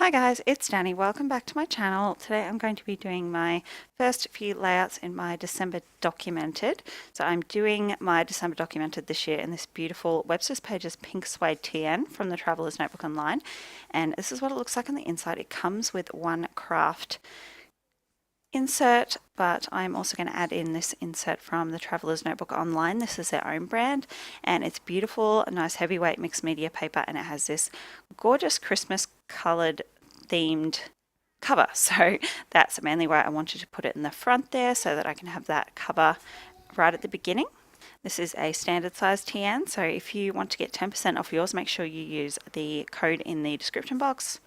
Hi guys, it's Danny. Welcome back to my channel. Today I'm going to be doing my first few layouts in my December documented. So I'm doing my December documented this year in this beautiful Webster's Pages pink suede TN from the Traveler's Notebook Online. And this is what it looks like on the inside. It comes with one craft insert, but I'm also going to add in this insert from the Traveler's Notebook Online. This is their own brand and it's beautiful, nice heavyweight mixed media paper, and it has this gorgeous Christmas colored themed cover. So that's mainly why I wanted to put it in the front there so that I can have that cover right at the beginning. This is a standard size TN, so if you want to get 10% off yours, make sure you use the code in the description box.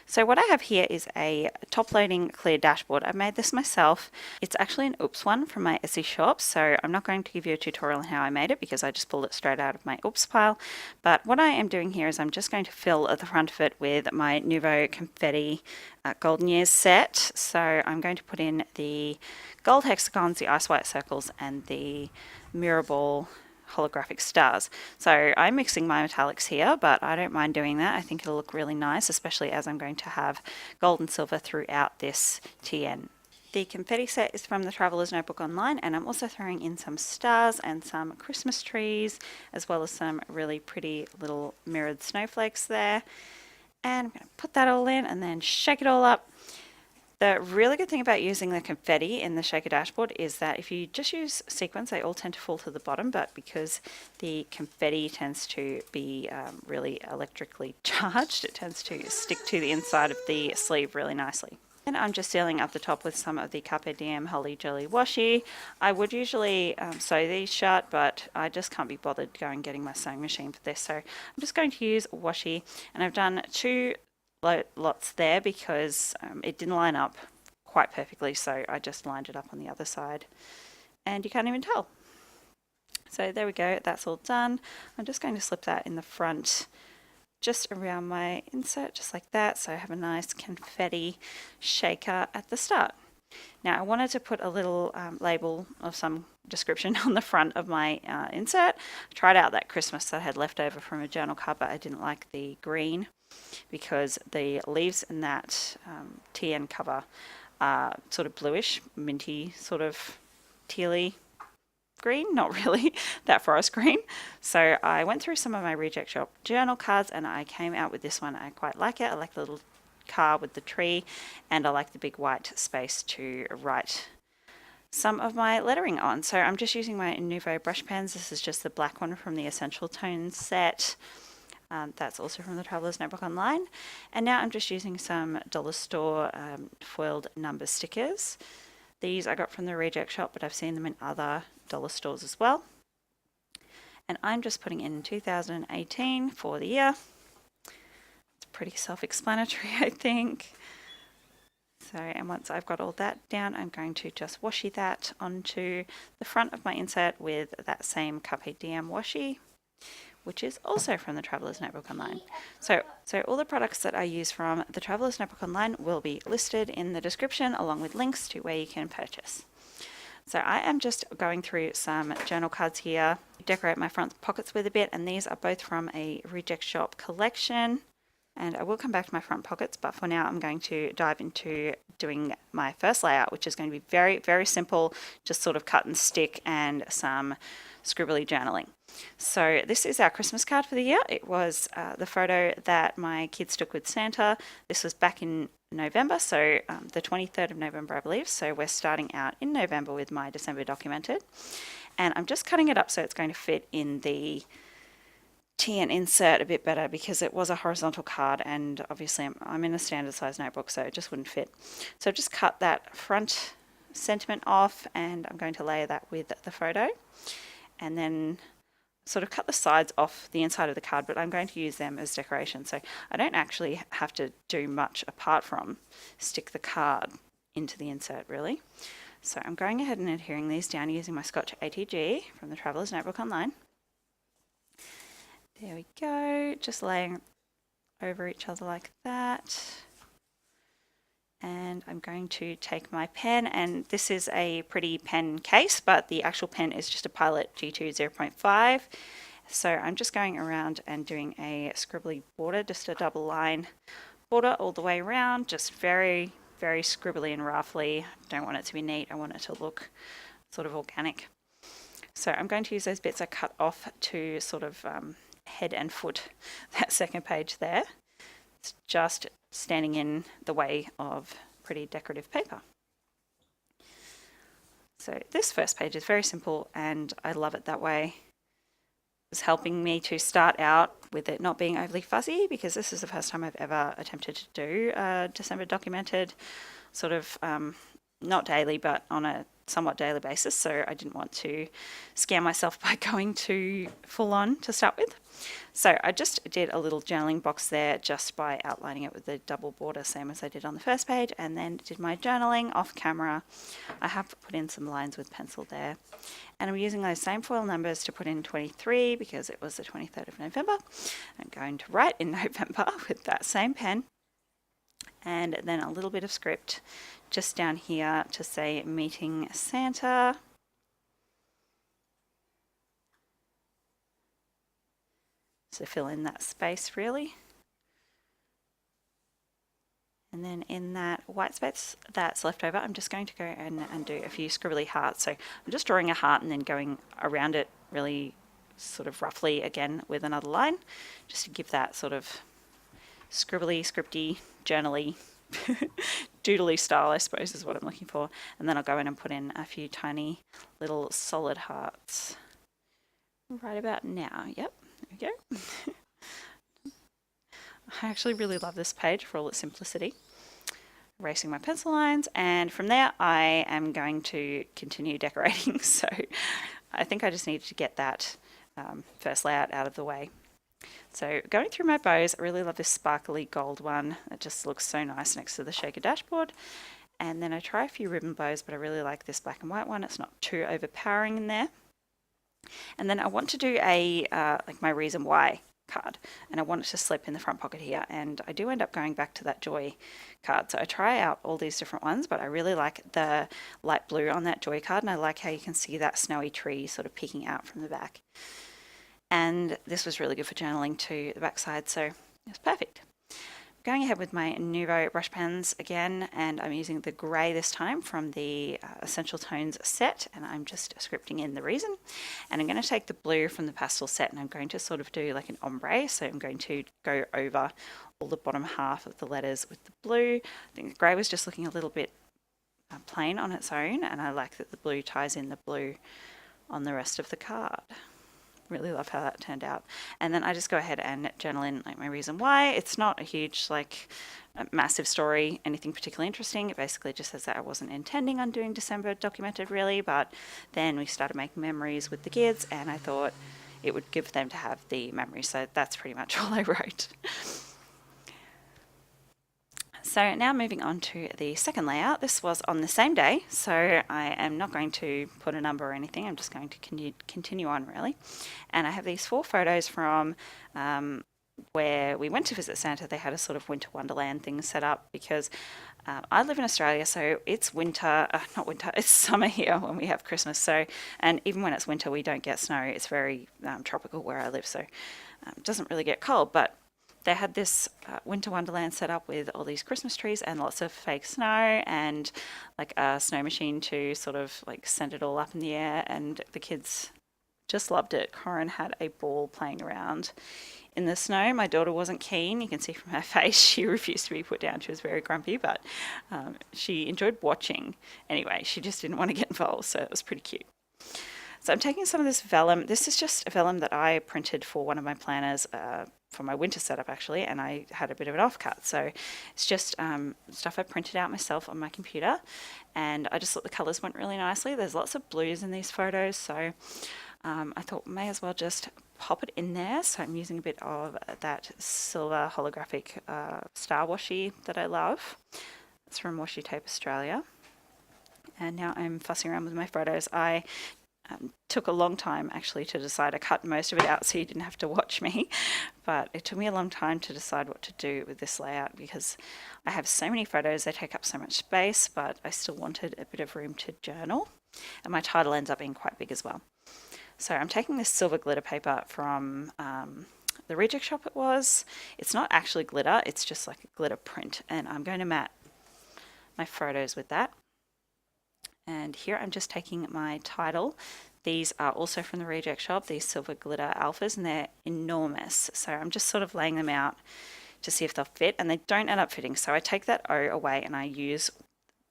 So what I have here is a top-loading clear dashboard. I made this myself. It's actually an Oops one from my Etsy shop, so I'm not going to give you a tutorial on how I made it because I just pulled it straight out of my Oops pile. But what I am doing here is I'm just going to fill at the front of it with my Nouveau Confetti Golden Years set. So I'm going to put in the gold hexagons, the ice white circles, and the mirror ball holographic stars. So I'm mixing my metallics here, but I don't mind doing that. I think it'll look really nice, especially as I'm going to have gold and silver throughout this TN. The confetti set is from the Traveler's Notebook Online, and I'm also throwing in some stars and some Christmas trees, as well as some really pretty little mirrored snowflakes there. And I'm going to put that all in and then shake it all up. The really good thing about using the confetti in the shaker dashboard is that if you just use sequins, they all tend to fall to the bottom, but because the confetti tends to be really electrically charged, it tends to stick to the inside of the sleeve really nicely. And I'm just sealing up the top with some of the Carpe Diem Holly Jolly Washi. I would usually sew these shut, but I just can't be bothered going and getting my sewing machine for this, so I'm just going to use washi, and I've done two lots there because it didn't line up quite perfectly, so I just lined it up on the other side and you can't even tell. So there we go, that's all done. I'm just going to slip that in the front just around my insert, just like that, so I have a nice confetti shaker at the start. Now I wanted to put a little label of some description on the front of my insert. I tried out that Christmas that I had left over from a journal card, but I didn't like the green because the leaves in that TN cover are sort of bluish, minty, sort of tealy green, not really that forest green. So I went through some of my reject shop journal cards and I came out with this one. I quite like it. I like the little car with the tree, and I like the big white space to write some of my lettering on. So I'm just using my Nouveau brush pens. This is just the black one from the Essential Tones set. That's also from the Traveler's Notebook Online. And now I'm just using some dollar store foiled number stickers. These I got from the reject shop, but I've seen them in other dollar stores as well. And I'm just putting in 2018 for the year. It's pretty self-explanatory, I think. So, and once I've got all that down, I'm going to just washi that onto the front of my insert with that same Carpe Diem washi, which is also from the Traveler's Notebook Online. So all the products that I use from the Traveler's Notebook Online will be listed in the description along with links to where you can purchase. So I am just going through some journal cards here, decorate my front pockets with a bit, and these are both from a reject shop collection. And I will come back to my front pockets, but for now I'm going to dive into doing my first layout, which is going to be very, very simple, just sort of cut and stick and some scribbly journaling. So this is our Christmas card for the year. It was the photo that my kids took with Santa. This was back in November, so the 23rd of November, I believe. So we're starting out in November with my December documented. And I'm just cutting it up so it's going to fit in the TN insert a bit better because it was a horizontal card, and obviously I'm in a standard size notebook, so it just wouldn't fit. So I've just cut that front sentiment off and I'm going to layer that with the photo, and then sort of cut the sides off the inside of the card, but I'm going to use them as decoration, so I don't actually have to do much apart from stick the card into the insert really. So I'm going ahead and adhering these down using my Scotch ATG from the Traveler's Notebook Online. There we go, just laying over each other like that. And I'm going to take my pen, and this is a pretty pen case, but the actual pen is just a Pilot G2 0.5. So I'm just going around and doing a scribbly border, just a double line border all the way around, just very, very scribbly and roughly. Don't want it to be neat. I want it to look sort of organic. So I'm going to use those bits I cut off to sort of head and foot that second page there. It's just standing in the way of pretty decorative paper. So this first page is very simple and I love it that way. It's helping me to start out with it not being overly fuzzy, because this is the first time I've ever attempted to do a December documented, sort of not daily but on a somewhat daily basis, so I didn't want to scare myself by going too full on to start with. So I just did a little journaling box there just by outlining it with the double border, same as I did on the first page, and then did my journaling off camera. I have put in some lines with pencil there, and I'm using those same foil numbers to put in 23 because it was the 23rd of November. I'm going to write in November with that same pen, and then a little bit of script just down here to say meeting Santa. So fill in that space really. And then in that white space that's left over, I'm just going to go and do a few scribbly hearts. So I'm just drawing a heart and then going around it really sort of roughly again with another line, just to give that sort of scribbly, scripty, journaly, doodly style, I suppose is what I'm looking for. And then I'll go in and put in a few tiny little solid hearts right about now. Yep, there we go. I actually really love this page for all its simplicity. Erasing my pencil lines, and from there I am going to continue decorating. So I think I just needed to get that first layout out of the way. So going through my bows, I really love this sparkly gold one. It just looks so nice next to the shaker dashboard. And then I try a few ribbon bows, but I really like this black and white one. It's not too overpowering in there. And then I want to do a like my reason why card, and I want it to slip in the front pocket here, and I do end up going back to that joy card. So I try out all these different ones, but I really like the light blue on that joy card, and I like how you can see that snowy tree sort of peeking out from the back. And this was really good for journaling to the backside, so it's perfect. Going ahead with my Nuvo brush pens again, and I'm using the grey this time from the Essential Tones set, and I'm just scripting in the reason. And I'm going to take the blue from the pastel set, and I'm going to sort of do like an ombre, so I'm going to go over all the bottom half of the letters with the blue. I think the grey was just looking a little bit plain on its own, and I like that the blue ties in the blue on the rest of the card. Really love how that turned out. And then I just go ahead and journal in like my reason why. It's not a huge like massive story, anything particularly interesting. It basically just says that I wasn't intending on doing December documented really, but then we started making memories with the kids and I thought it would give them to have the memories. So that's pretty much all I wrote. So now moving on to the second layout. This was on the same day, so I am not going to put a number or anything. I'm just going to continue on really. And I have these 4 photos from where we went to visit Santa. They had a sort of winter wonderland thing set up because I live in Australia, so it's winter, not winter, it's summer here when we have Christmas. So, and even when it's winter, we don't get snow. It's very tropical where I live, so it doesn't really get cold, but they had this winter wonderland set up with all these Christmas trees and lots of fake snow and like a snow machine to sort of like send it all up in the air, and the kids just loved it. Corin had a ball playing around in the snow. My daughter wasn't keen. You can see from her face she refused to be put down. She was very grumpy, but she enjoyed watching. Anyway, she just didn't want to get involved, so it was pretty cute. So I'm taking some of this vellum. This is just a vellum that I printed for one of my planners for my winter setup actually, and I had a bit of an offcut. So it's just stuff I printed out myself on my computer, and I just thought the colours went really nicely. There's lots of blues in these photos, so I thought may as well just pop it in there. So I'm using a bit of that silver holographic star washi that I love. It's from Washi Tape Australia. And now I'm fussing around with my photos. I took a long time actually to decide. I cut most of it out so you didn't have to watch me, but it took me a long time to decide what to do with this layout because I have so many photos, they take up so much space, but I still wanted a bit of room to journal, and my title ends up being quite big as well. So I'm taking this silver glitter paper from the reject shop it was. It's not actually glitter, it's just like a glitter print, and I'm going to mat my photos with that. And here I'm just taking my title. These are also from the reject shop, these silver glitter alphas, and they're enormous. So I'm just sort of laying them out to see if they'll fit, and they don't end up fitting. So I take that O away and I use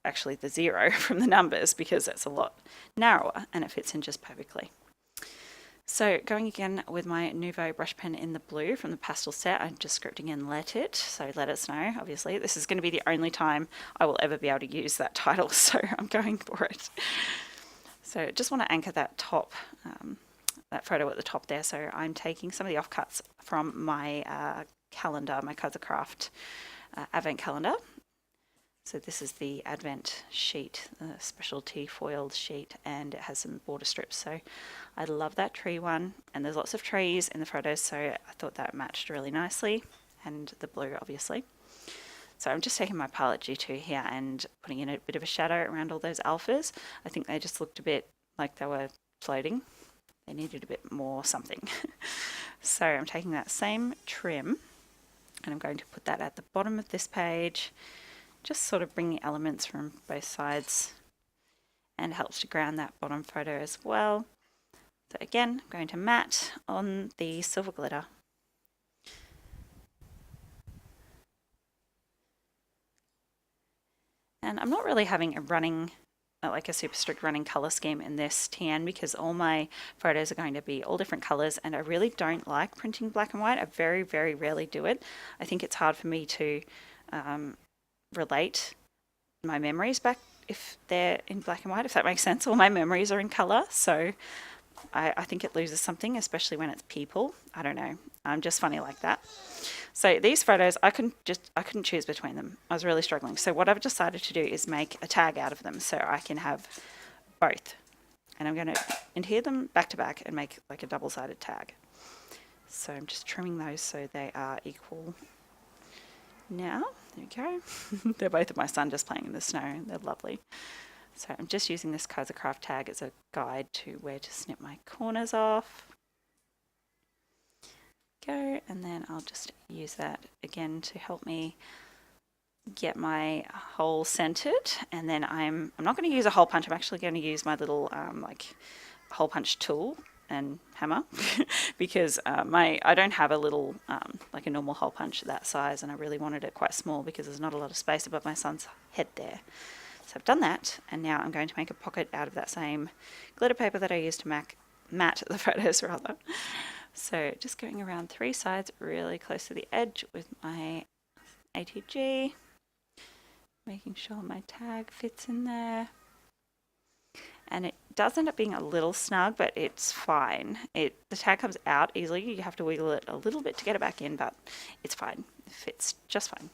actually the 0 from the numbers because it's a lot narrower and it fits in just perfectly. So going again with my Nouveau brush pen in the blue from the pastel set, I'm just scripting in Let It, so let us know, obviously. This is going to be the only time I will ever be able to use that title, so I'm going for it. So just want to anchor that top, that photo at the top there, so I'm taking some of the offcuts from my calendar, my Kaiser Craft advent calendar. So this is the Advent sheet, the specialty foiled sheet, and it has some border strips. So I love that tree one, and there's lots of trees in the photos, so I thought that matched really nicely, and the blue obviously. So I'm just taking my palette G2 here and putting in a bit of a shadow around all those alphas. I think they just looked a bit like they were floating. They needed a bit more something. So I'm taking that same trim, and I'm going to put that at the bottom of this page. Just sort of bringing elements from both sides, and helps to ground that bottom photo as well. So again, I'm going to matte on the silver glitter. And I'm not really having a running, like a super strict running color scheme in this TN because all my photos are going to be all different colors, and I really don't like printing black and white. I very, very rarely do it. I think it's hard for me to relate my memories back if they're in black and white, if that makes sense. All my memories are in color, so I think it loses something, especially when it's people. I don't know, I'm just funny like that. So these photos, I couldn't choose between them. I was really struggling. So what I've decided to do is make a tag out of them so I can have both, and I'm going to adhere them back to back and make like a double-sided tag. So I'm just trimming those so they are equal. Now, there we go. They're both of my son just playing in the snow. They're lovely. So I'm just using this Kaiser Craft tag as a guide to where to snip my corners off. Go, and then I'll just use that again to help me get my hole centered. And then I'm not going to use a hole punch. I'm actually going to use my little like hole punch tool and hammer because I don't have a little like a normal hole punch that size, and I really wanted it quite small because there's not a lot of space above my son's head there. So I've done that, and now I'm going to make a pocket out of that same glitter paper that I used to matte the photos rather. So just going around 3 sides really close to the edge with my ATG, making sure my tag fits in there. And it does end up being a little snug, but it's fine. The tag comes out easily. You have to wiggle it a little bit to get it back in, but it's fine. It fits just fine.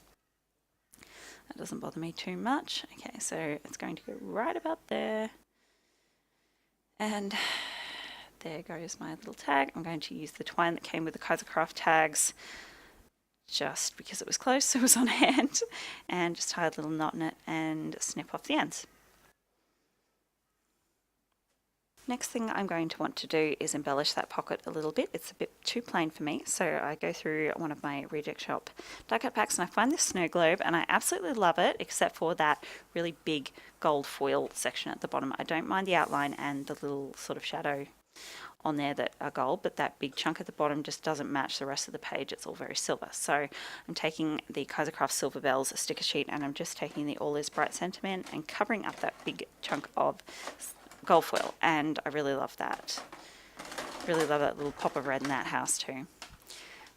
That doesn't bother me too much. Okay, so it's going to go right about there. And there goes my little tag. I'm going to use the twine that came with the Kaiser Craft tags just because it was close, so it was on hand, and just tie a little knot in it and snip off the ends. Next thing I'm going to want to do is embellish that pocket a little bit. It's a bit too plain for me, so I go through one of my Reject Shop die cut packs and I find this snow globe, and I absolutely love it except for that really big gold foil section at the bottom. I don't mind the outline and the little sort of shadow on there that are gold, but that big chunk at the bottom just doesn't match the rest of the page. It's all very silver. So I'm taking the Kaiser Craft Silver Bells sticker sheet, and I'm just taking the All Is Bright sentiment and covering up that big chunk of gold foil, and I really love that. Really love that little pop of red in that house too.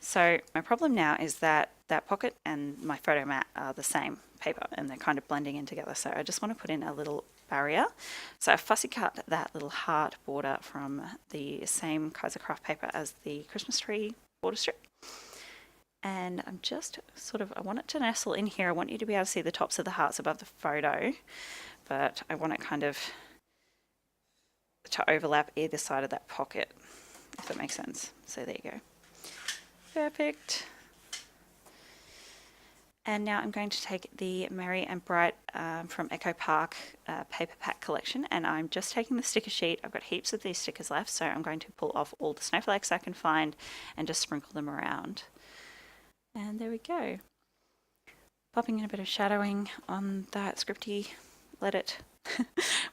So my problem now is that that pocket and my photo mat are the same paper, and they're kind of blending in together. So I just want to put in a little barrier. So I fussy cut that little heart border from the same Kaiser Craft paper as the Christmas tree border strip. And I'm just I want it to nestle in here. I want you to be able to see the tops of the hearts above the photo, but I want it kind of to overlap either side of that pocket, if that makes sense. So there you go. Perfect. And now I'm going to take the Merry and Bright from Echo Park paper pack collection, and I'm just taking the sticker sheet. I've got heaps of these stickers left, so I'm going to pull off all the snowflakes I can find and just sprinkle them around. And there we go. Popping in a bit of shadowing on that scripty let it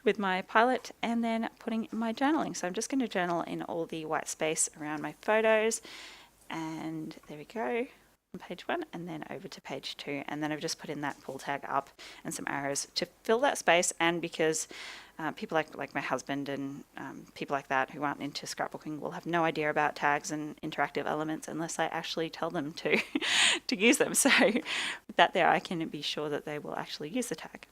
with my pilot, and then putting my journaling. So I'm just going to journal in all the white space around my photos, and there we go on page 1, and then over to page 2, and then I've just put in that pull tag up and some arrows to fill that space. And because people like my husband and people like that who aren't into scrapbooking will have no idea about tags and interactive elements unless I actually tell them to to use them. So with that there, I can be sure that they will actually use the tag.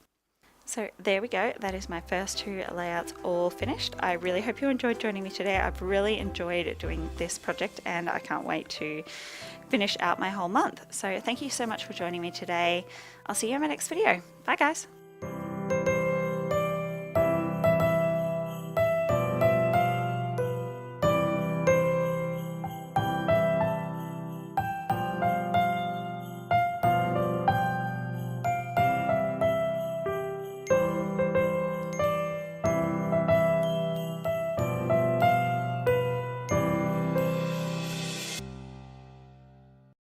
So there we go, that is my first 2 layouts all finished. I really hope you enjoyed joining me today. I've really enjoyed doing this project and I can't wait to finish out my whole month. So thank you so much for joining me today. I'll see you in my next video. Bye guys.